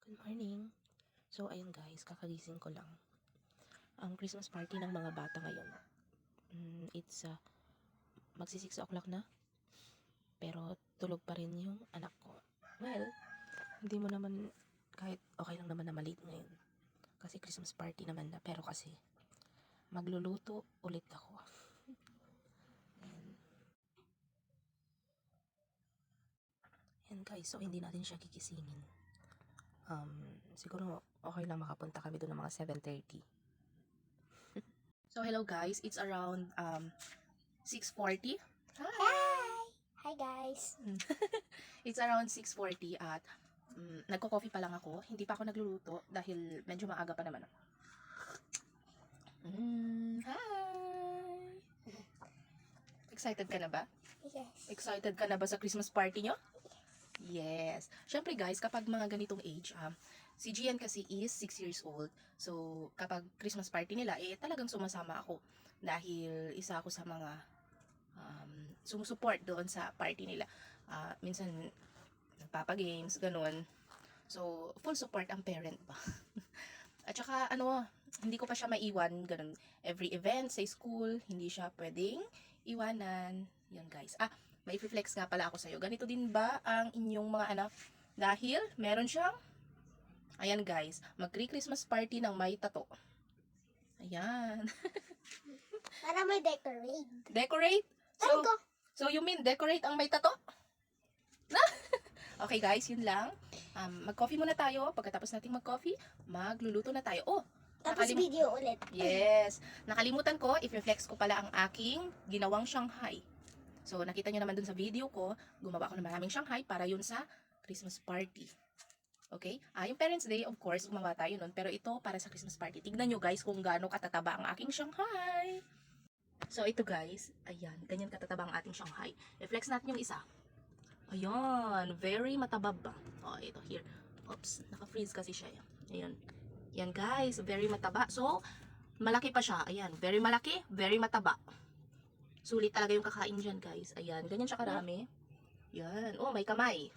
Good morning. So, ayun guys, kakagising ko lang. Ang Christmas party ng mga bata ngayon. It's magsi 6 o'clock na. Pero tulog pa rin yung anak ko. Well, hindi mo naman, kahit okay lang naman na malate ngayon. Kasi Christmas party naman na. Pero kasi, magluluto ulit ako. Ayan guys, so hindi natin siya gigisingin. Siguro okay lang makapunta kami doon ng mga 7:30. So hello guys, it's around 6:40. Hi! Hi guys! It's around 6:40 at nagko-coffee pa lang ako. Hindi pa ako nagluluto dahil medyo maaga pa naman ako. Hi! Excited ka na ba? Yes. Excited ka na ba sa Christmas party nyo? Yes. Syempre guys, kapag mga ganitong age, si Gian kasi is 6 years old. So, kapag Christmas party nila, talagang sumasama ako. Dahil isa ako sa mga sumusupport doon sa party nila. Minsan, nagpapagames, ganun. So, full support ang parent ba. At saka, hindi ko pa siya maiwan, ganun. Every event sa school, hindi siya pwedeng iwanan. Yan guys. May flex nga pala ako sa'yo. Ganito din ba ang inyong mga anak? Dahil meron siyang, ayan guys, mag-Christmas party ng may tato. Ayan. Para may decorate. Decorate? So you mean decorate ang may tato? Okay guys, yun lang. Mag-coffee muna tayo. Pagkatapos nating mag-coffee, magluluto na tayo. Tapos video ulit. Yes. Nakalimutan ko, i-flex ko pala ang aking ginawang Shanghai. So, nakita nyo naman dun sa video ko, gumawa ako ng maraming Shanghai para yun sa Christmas party. Okay? Yung Parents Day, of course, gumawa tayo nun. Pero ito, para sa Christmas party. Tignan nyo guys kung gaano katataba ang aking Shanghai. So, ito guys, ayan, ganyan katataba ang ating Shanghai. I-flex natin yung isa. Ayan, very matabab ba? Ito, here. Oops, naka-freeze kasi siya. Ayan. Yan guys, very mataba. So, malaki pa siya. Ayan, very malaki, very mataba. Sulit talaga yung kakain dyan, guys. Ayan, ganyan siya karami. Yan. May kamay.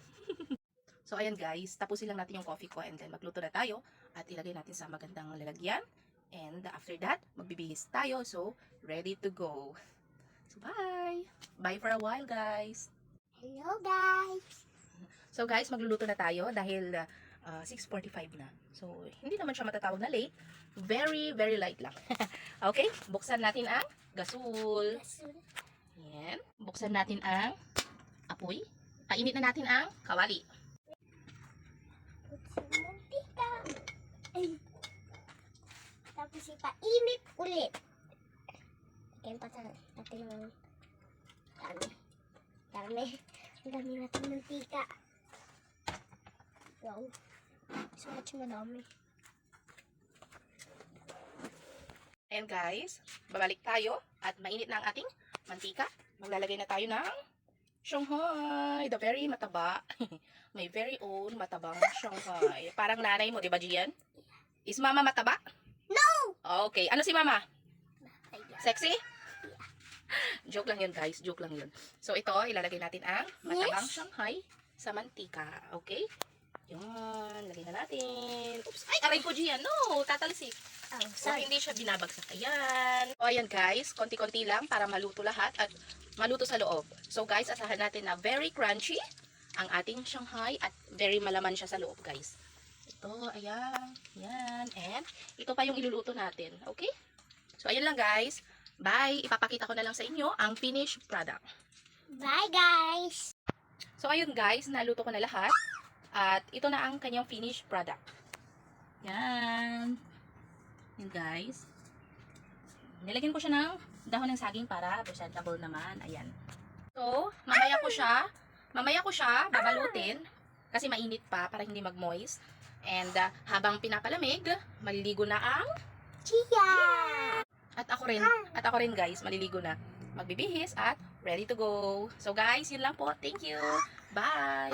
So, ayan, guys. Tapusin lang natin yung coffee ko and then magluto na tayo at ilagay natin sa magandang lalagyan. And after that, magbibihis tayo. So, ready to go. So, bye! Bye for a while, guys. Hello guys! So, guys, magluluto na tayo dahil 6:45 na. So, hindi naman siya matatawag na late. Very, very light lang. Okay, buksan natin ang gasol. Yan. Buksan natin ang apoy. Painit na natin ang kawali. Mantika. Tapos ipainit ulit. Kaya natin yung dami. Ang dami natin mantika. Wow. So much madami. Ayan guys, babalik tayo at mainit na ang ating mantika. Maglalagay na tayo ng Shanghai, the very mataba. May very own matabang Shanghai. Parang nanay mo, di ba Gian? Is mama mataba? No! Okay, ano si mama? Sexy? Joke lang yun guys, joke lang yun. So ito, ilalagay natin ang matabang Shanghai sa mantika. Okay? Yan, lagay na natin. Oops, ay, aray ko Gian, no, tatalsik. So, hindi siya binabagsak. Ayan. O, ayan guys, konti-konti lang para maluto lahat at maluto sa loob. So guys, asahan natin na very crunchy ang ating Shanghai at very malaman siya sa loob guys. Ito, ayan. Yan. And ito pa yung iluluto natin. Okay? So, ayan lang guys. Bye. Ipapakita ko na lang sa inyo ang finished product. Bye guys! So, ayun guys, naluto ko na lahat. At ito na ang kanyang finished product. Yan. Yan guys. Nilagyan ko siya ng dahon ng saging para presentable naman. Ayan. So, mamaya ko siya babalutin kasi mainit pa para hindi mag-moist. And habang pinapalamig, maliligo na ang Chia! At ako rin guys, maliligo na. Magbibihis at ready to go. So guys, yun lang po. Thank you. Bye!